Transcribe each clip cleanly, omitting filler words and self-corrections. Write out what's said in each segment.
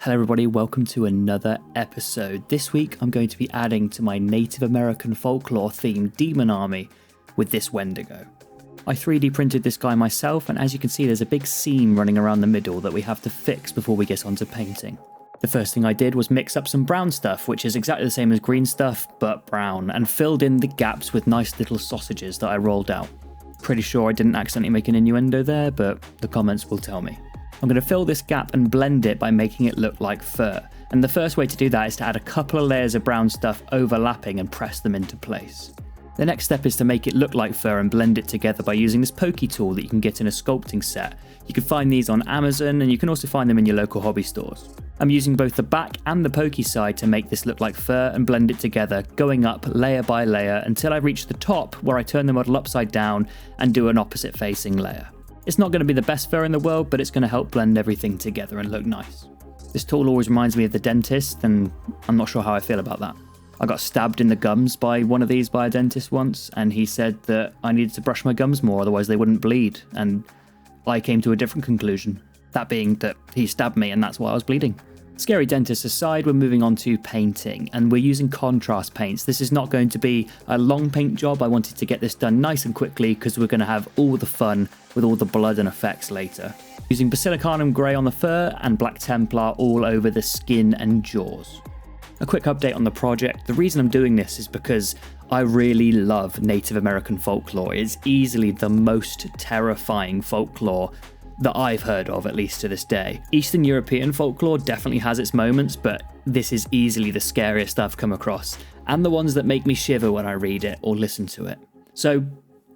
Hello everybody, welcome to another episode. This week I'm going to be adding to my Native American folklore themed demon army with this Wendigo. I 3D printed this guy myself, and as you can see there's a big seam running around the middle that we have to fix before we get onto painting. The first thing I did was mix up some brown stuff, which is exactly the same as green stuff but brown, and filled in the gaps with nice little sausages that I rolled out. Pretty sure I didn't accidentally make an innuendo there, but the comments will tell me. I'm going to fill this gap and blend it by making it look like fur, and the first way to do that is to add a couple of layers of brown stuff overlapping and press them into place. The next step is to make it look like fur and blend it together by using this pokey tool that you can get in a sculpting set. You can find these on Amazon, and you can also find them in your local hobby stores. I'm using both the back and the pokey side to make this look like fur and blend it together, going up layer by layer until I reach the top, where I turn the model upside down and do an opposite facing layer. It's not going to be the best fur in the world, but it's going to help blend everything together and look nice. This tool always reminds me of the dentist, and I'm not sure how I feel about that. I got stabbed in the gums by one of these by a dentist once, and he said that I needed to brush my gums more, otherwise they wouldn't bleed, and I came to a different conclusion. That being that he stabbed me and that's why I was bleeding. Scary dentists aside, we're moving on to painting, and we're using contrast paints. This is not going to be a long paint job. I wanted to get this done nice and quickly because we're going to have all the fun with all the blood and effects later. Using Basilicanum Grey on the fur and Black Templar all over the skin and jaws. A quick update on the project. The reason I'm doing this is because I really love Native American folklore. It's easily the most terrifying folklore that I've heard of, at least to this day. Eastern European folklore definitely has its moments, but this is easily the scariest I've come across, and the ones that make me shiver when I read it or listen to it. So,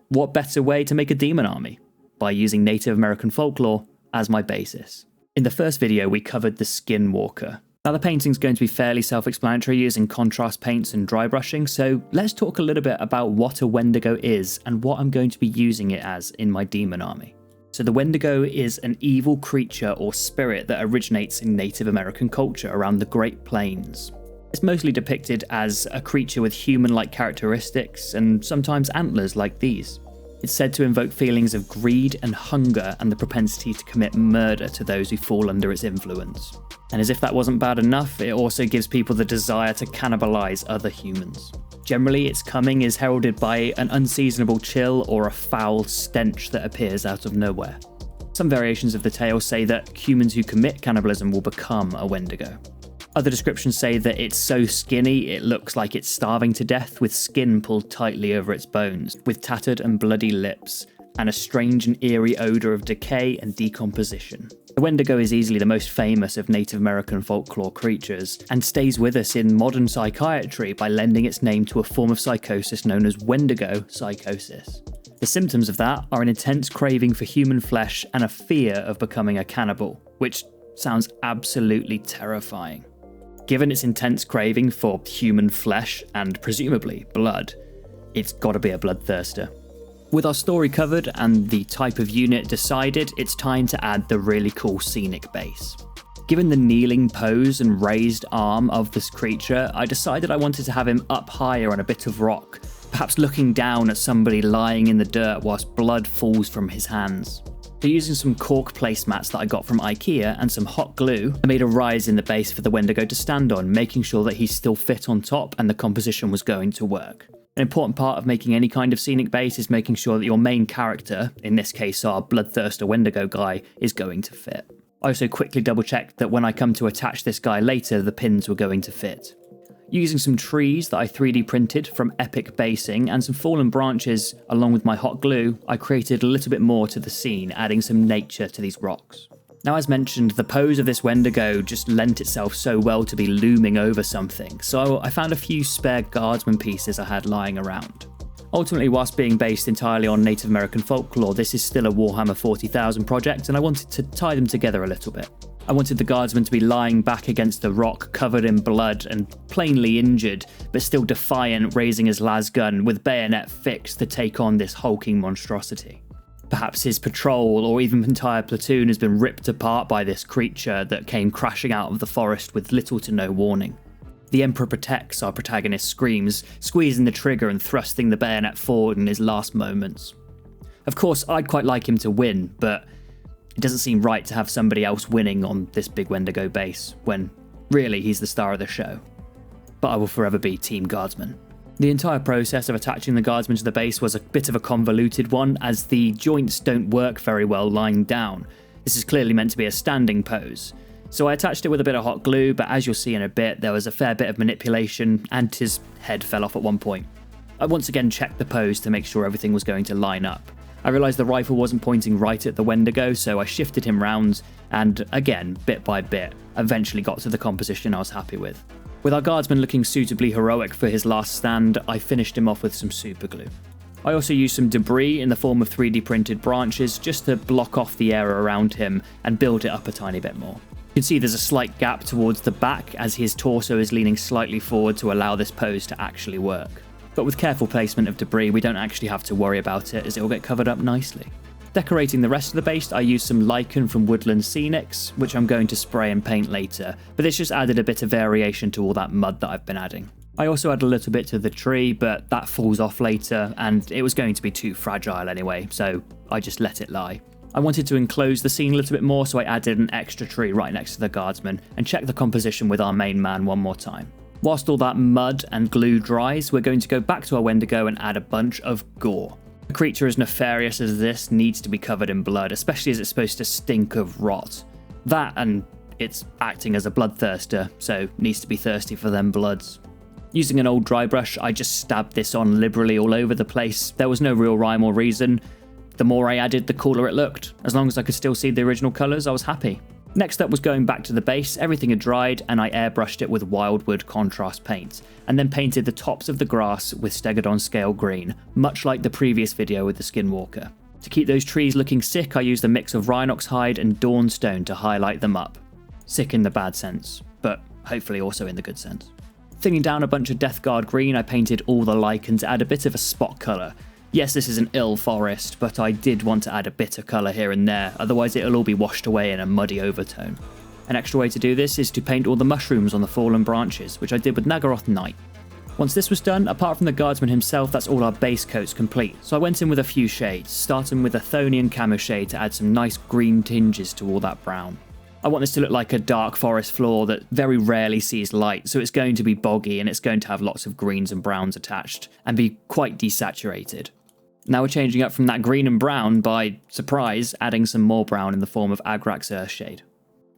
what better way to make a demon army? By using Native American folklore as my basis. In the first video, we covered the Skinwalker. Now, the painting's going to be fairly self-explanatory using contrast paints and dry brushing, so let's talk a little bit about what a Wendigo is and what I'm going to be using it as in my demon army. So the Wendigo is an evil creature or spirit that originates in Native American culture around the Great Plains. It's mostly depicted as a creature with human-like characteristics and sometimes antlers like these. It's said to invoke feelings of greed and hunger and the propensity to commit murder to those who fall under its influence. And as if that wasn't bad enough, it also gives people the desire to cannibalize other humans. Generally, its coming is heralded by an unseasonable chill or a foul stench that appears out of nowhere. Some variations of the tale say that humans who commit cannibalism will become a Wendigo. Other descriptions say that it's so skinny it looks like it's starving to death with skin pulled tightly over its bones, with tattered and bloody lips, and a strange and eerie odour of decay and decomposition. The Wendigo is easily the most famous of Native American folklore creatures, and stays with us in modern psychiatry by lending its name to a form of psychosis known as Wendigo psychosis. The symptoms of that are an intense craving for human flesh and a fear of becoming a cannibal, which sounds absolutely terrifying. Given its intense craving for human flesh and presumably blood, it's gotta be a bloodthirster. With our story covered and the type of unit decided, it's time to add the really cool scenic base. Given the kneeling pose and raised arm of this creature, I decided I wanted to have him up higher on a bit of rock, perhaps looking down at somebody lying in the dirt whilst blood falls from his hands. So using some cork placemats that I got from IKEA and some hot glue, I made a rise in the base for the Wendigo to stand on, making sure that he's still fit on top and the composition was going to work. An important part of making any kind of scenic base is making sure that your main character, in this case our bloodthirster Wendigo guy, is going to fit. I also quickly double checked that when I come to attach this guy later, the pins were going to fit. Using some trees that I 3D printed from Epic Basing and some fallen branches along with my hot glue, I created a little bit more to the scene, adding some nature to these rocks. Now, as mentioned, the pose of this Wendigo just lent itself so well to be looming over something, so I found a few spare Guardsman pieces I had lying around. Ultimately, whilst being based entirely on Native American folklore, this is still a Warhammer 40,000 project, and I wanted to tie them together a little bit. I wanted the Guardsman to be lying back against the rock, covered in blood and plainly injured, but still defiant, raising his lasgun with bayonet fixed to take on this hulking monstrosity. Perhaps his patrol or even entire platoon has been ripped apart by this creature that came crashing out of the forest with little to no warning. The Emperor protects, our protagonist screams, squeezing the trigger and thrusting the bayonet forward in his last moments. Of course, I'd quite like him to win, but It doesn't seem right to have somebody else winning on this big Wendigo base, when really he's the star of the show. But I will forever be Team Guardsman. The entire process of attaching the Guardsman to the base was a bit of a convoluted one, as the joints don't work very well lying down. This is clearly meant to be a standing pose. So I attached it with a bit of hot glue, but as you'll see in a bit, there was a fair bit of manipulation, and his head fell off at one point. I once again checked the pose to make sure everything was going to line up. I realised the rifle wasn't pointing right at the Wendigo, so I shifted him round, and again, bit by bit, eventually got to the composition I was happy with. With our Guardsman looking suitably heroic for his last stand, I finished him off with some super glue. I also used some debris in the form of 3D printed branches just to block off the area around him and build it up a tiny bit more. You can see there's a slight gap towards the back as his torso is leaning slightly forward to allow this pose to actually work. But with careful placement of debris, we don't actually have to worry about it as it will get covered up nicely. Decorating the rest of the base, I used some lichen from Woodland Scenics, which I'm going to spray and paint later, but this just added a bit of variation to all that mud that I've been adding. I also add a little bit to the tree, but that falls off later, and it was going to be too fragile anyway, so I just let it lie. I wanted to enclose the scene a little bit more, so I added an extra tree right next to the Guardsman, and checked the composition with our main man one more time. Whilst all that mud and glue dries, we're going to go back to our Wendigo and add a bunch of gore. A creature as nefarious as this needs to be covered in blood, especially as it's supposed to stink of rot. That, and it's acting as a bloodthirster, so needs to be thirsty for them bloods. Using an old dry brush, I just stabbed this on liberally all over the place. There was no real rhyme or reason. The more I added, the cooler it looked. As long as I could still see the original colours, I was happy. Next up was going back to the base. Everything had dried, and I airbrushed it with wildwood contrast paint, and then painted the tops of the grass with Stegodon scale green, much like the previous video with the Skinwalker. To keep those trees looking sick, I used a mix of Rhinox hide and Dawnstone to highlight them up. Sick in the bad sense, but hopefully also in the good sense. Thinning down a bunch of Deathguard green, I painted all the lichen to add a bit of a spot colour. Yes, this is an ill forest, but I did want to add a bit of colour here and there, otherwise it'll all be washed away in a muddy overtone. An extra way to do this is to paint all the mushrooms on the fallen branches, which I did with Nagaroth Night. Once this was done, apart from the Guardsman himself, that's all our base coats complete, so I went in with a few shades, starting with a Thonian camo shade to add some nice green tinges to all that brown. I want this to look like a dark forest floor that very rarely sees light, so it's going to be boggy and it's going to have lots of greens and browns attached, and be quite desaturated. Now we're changing up from that green and brown by, surprise, adding some more brown in the form of Agrax Earthshade.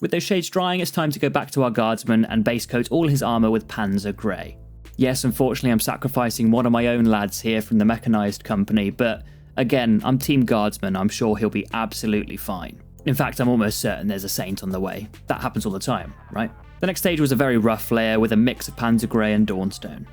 With those shades drying, it's time to go back to our Guardsman and base coat all his armour with Panzer Grey. Yes, unfortunately I'm sacrificing one of my own lads here from the mechanised company, but again, I'm Team Guardsman, I'm sure he'll be absolutely fine. In fact, I'm almost certain there's a saint on the way. That happens all the time, right? The next stage was a very rough layer with a mix of Panzer Grey and Dawnstone.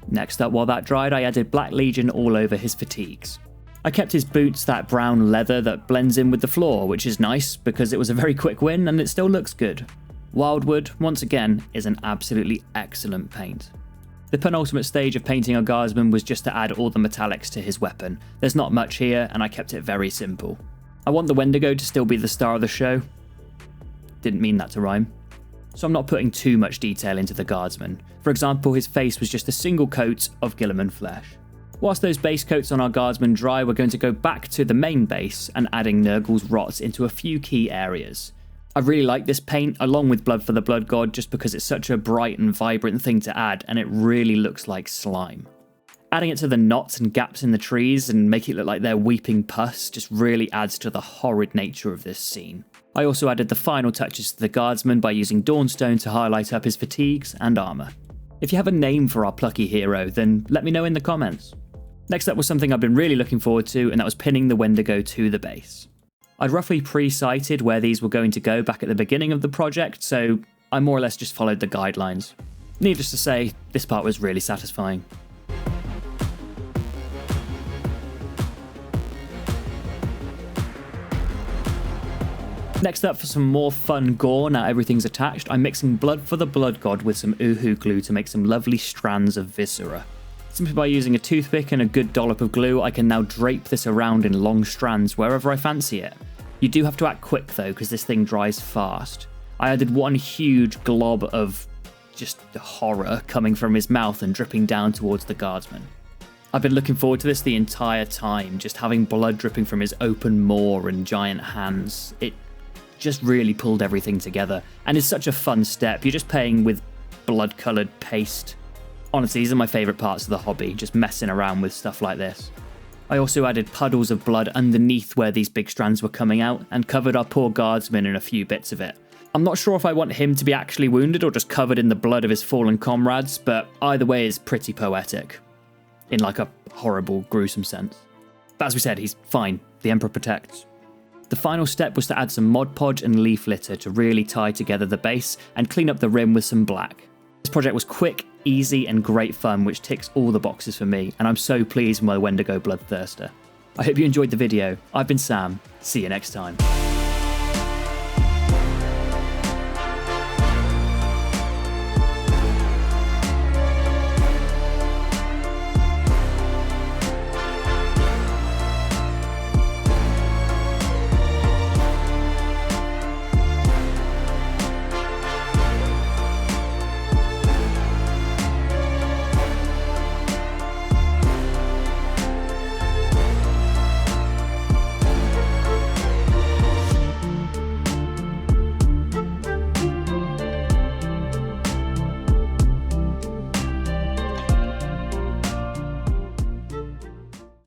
Next up, while that dried, I added Black Legion all over his fatigues. I kept his boots that brown leather that blends in with the floor, which is nice because it was a very quick win and it still looks good. Wildwood, once again, is an absolutely excellent paint. The penultimate stage of painting our Guardsman was just to add all the metallics to his weapon. There's not much here and I kept it very simple. I want the Wendigo to still be the star of the show. Didn't mean that to rhyme. So I'm not putting too much detail into the Guardsman. For example, his face was just a single coat of Guilliman flesh. Whilst those base coats on our Guardsman dry, we're going to go back to the main base and adding Nurgle's rots into a few key areas. I really like this paint, along with Blood for the Blood God, just because it's such a bright and vibrant thing to add, and it really looks like slime. Adding it to the knots and gaps in the trees and make it look like they're weeping pus just really adds to the horrid nature of this scene. I also added the final touches to the Guardsman by using Dawnstone to highlight up his fatigues and armour. If you have a name for our plucky hero, then let me know in the comments. Next up was something I've been really looking forward to, and that was pinning the Wendigo to the base. I'd roughly pre-sighted where these were going to go back at the beginning of the project, so I more or less just followed the guidelines. Needless to say, this part was really satisfying. Next up, for some more fun gore, now everything's attached, I'm mixing Blood for the Blood God with some Uhu glue to make some lovely strands of viscera. Simply by using a toothpick and a good dollop of glue, I can now drape this around in long strands wherever I fancy it. You do have to act quick though, because this thing dries fast. I added one huge glob of just horror coming from his mouth and dripping down towards the Guardsman. I've been looking forward to this the entire time, just having blood dripping from his open maw and giant hands. It just really pulled everything together, and is such a fun step. You're just playing with blood-coloured paste. Honestly, these are my favourite parts of the hobby, just messing around with stuff like this. I also added puddles of blood underneath where these big strands were coming out, and covered our poor Guardsman in a few bits of it. I'm not sure if I want him to be actually wounded or just covered in the blood of his fallen comrades, but either way is pretty poetic. In like a horrible, gruesome sense. But as we said, he's fine. The Emperor protects. The final step was to add some Mod Podge and leaf litter to really tie together the base and clean up the rim with some black. This project was quick, easy, and great fun, which ticks all the boxes for me, and I'm so pleased with my Wendigo Bloodthirster. I hope you enjoyed the video. I've been Sam. See you next time.